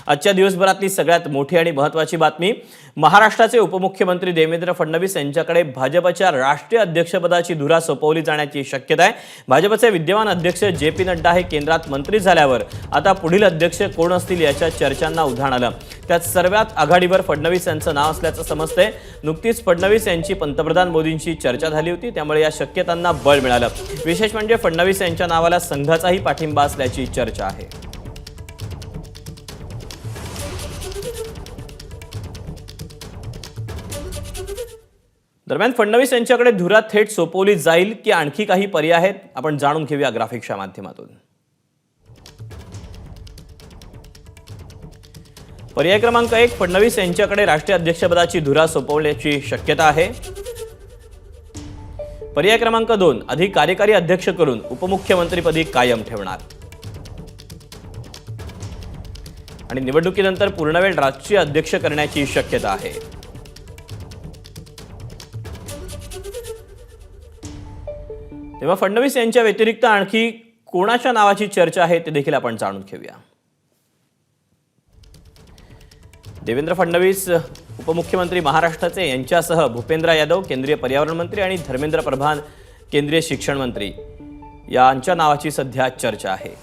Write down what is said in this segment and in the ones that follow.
आजच्या दिवसभरातली सगळ्यात मोठी आणि महत्त्वाची बातमी, महाराष्ट्राचे उपमुख्यमंत्री देवेंद्र फडणवीस यांच्याकडे भाजपच्या राष्ट्रीय अध्यक्षपदाची धुरा सोपवली जाण्याची शक्यता आहे। भाजपचे विद्यमान अध्यक्ष जे.पी. नड्डा हे केंद्रात मंत्री झाल्यावर आता पुढील अध्यक्ष कोण असतील याच्या चर्चांना उधाण आलं। त्यात सर्वात आघाडीवर फडणवीस यांचं नाव असल्याचं समजतंय। नुकतीच फडणवीस यांची पंतप्रधान मोदींशी चर्चा झाली होती, त्यामुळे या शक्यतांना बळ मिळालं। विशेष म्हणजे फडणवीस यांच्या नावाला संघाचाही पाठिंबा असल्याची चर्चा आहे। दरम्यान फडणवीस यांच्याकडे धुरा थेट सोपवली जाईल की आणखी काही पर्याय आहेत, आपण जाणून घेऊया ग्राफिक्सच्या माध्यमातून। पर्याय क्रमांक 1, फडणवीस यांच्याकडे राष्ट्रीय अध्यक्षपदाची धुरा सोपवण्याची शक्यता आहे। पर्याय क्रमांक 2, अधिक कार्यकारी अध्यक्ष करून उपमुख्यमंत्रीपदी कायम ठेवणार आणि निवडणुकीनंतर पूर्णवेळ राष्ट्रीय अध्यक्ष करण्याची शक्यता आहे। तेव्हा फडणवीस यांच्या व्यतिरिक्त आणखी कोणाच्या नावाची चर्चा आहे ते देखील आपण जाणून घेऊया। देवेंद्र फडणवीस उपमुख्यमंत्री महाराष्ट्राचे यांच्यासह भूपेंद्र यादव केंद्रीय पर्यावरण मंत्री आणि धर्मेंद्र प्रधान केंद्रीय शिक्षण मंत्री यांच्या नावाची सध्या चर्चा आहे।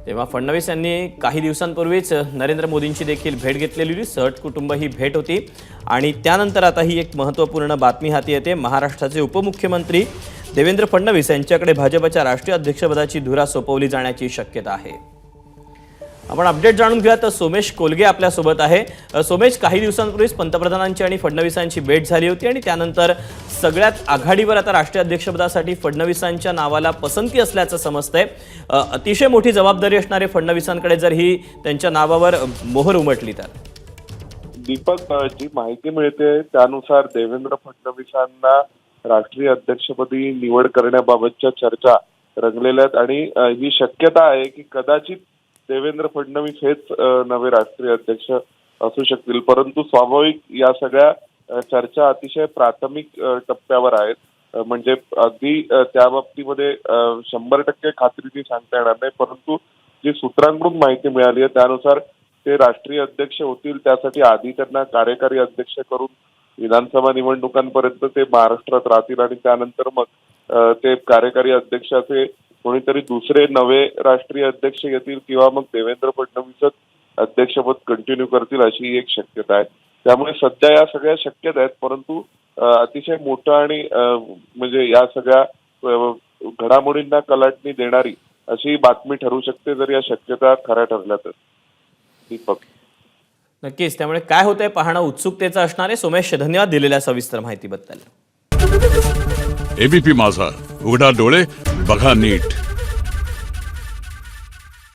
तेव्हा फडणवीस यांनी काही दिवसांपूर्वीच नरेंद्र मोदींची देखील भेट घेतलेली, सहट कुटुंब ही भेट होती आणि त्यानंतर आता ही एक महत्त्वपूर्ण बातमी हाती येते। महाराष्ट्राचे उपमुख्यमंत्री देवेंद्र फडणवीस यांच्याकडे भाजपच्या राष्ट्रीय अध्यक्षपदाची धुरा सोपवली जाण्याची शक्यता आहे। आपण अपडेट जाणून घेऊया, तर सोमेश कोलगे आपल्या सोबत आहे। सोमेश, काही दिवसांपूर्वीच पंतप्रधानांची आणि फडणवीसांची भेट झाली होती आणि त्यानंतर सगळ्यात आघाडीवर आता राष्ट्रीय अध्यक्षपदासाठी फडणवीसांच्या नावाला पसंती असल्याचं समजतंय। अतिशय मोठी जबाबदारी असणारे फडणवीसांकडे जर ही त्यांच्या नावावर मोहर उमटली तर? दीपक, जी माहिती मिळते त्यानुसार देवेंद्र फडणवीसांना राष्ट्रीय अध्यक्षपदी निवड करण्याबाबतच्या चर्चा रंगलेल्या आहेत आणि ही शक्यता आहे की कदाचित देवेंद्र फडणवीस हेच नवे राष्ट्रीय अध्यक्ष असू शकतील। परंतु स्वाभाविक या सगळ्या चर्चा अतिशय प्राथमिक टप्प्यावर आहेत, म्हणजे अगदी त्या बाबतीमध्ये 100% खात्रीने सांगता येणार नाही। परंतु जी सूत्रांकडून माहिती मिळाली आहे त्यानुसार ते राष्ट्रीय अध्यक्ष होतील, त्यासाठी आधी त्यांना कार्यकारी अध्यक्ष करून विधानसभा निवडणुकांपर्यंत ते महाराष्ट्रात राहतील आणि त्यानंतर मग ते कार्यकारी अध्यक्षाचे कोणीतरी दुसरे नवे राष्ट्रीय अध्यक्ष येतील किंवा मग देवेंद्र फडणवीसच अध्यक्षपद कंटिन्यू करतील अशी एक शक्यता आहे। त्यामुळे सध्या या सगळ्या शक्यता आहेत, परंतु अतिशय मोठं आणि म्हणजे या सगळ्या घडामोडींना कलाटणी देणारी अशी बातमी ठरू शकते जर या शक्यता खऱ्या ठरल्या तर। दीपक, नक्कीच, त्यामुळे काय होतंय पाहणं उत्सुकतेचं असणार आहे। सोमेश, धन्यवाद दिलेल्या सविस्तर माहितीबद्दल। एबीपी माझा, उघडा डोळे बघा नीट।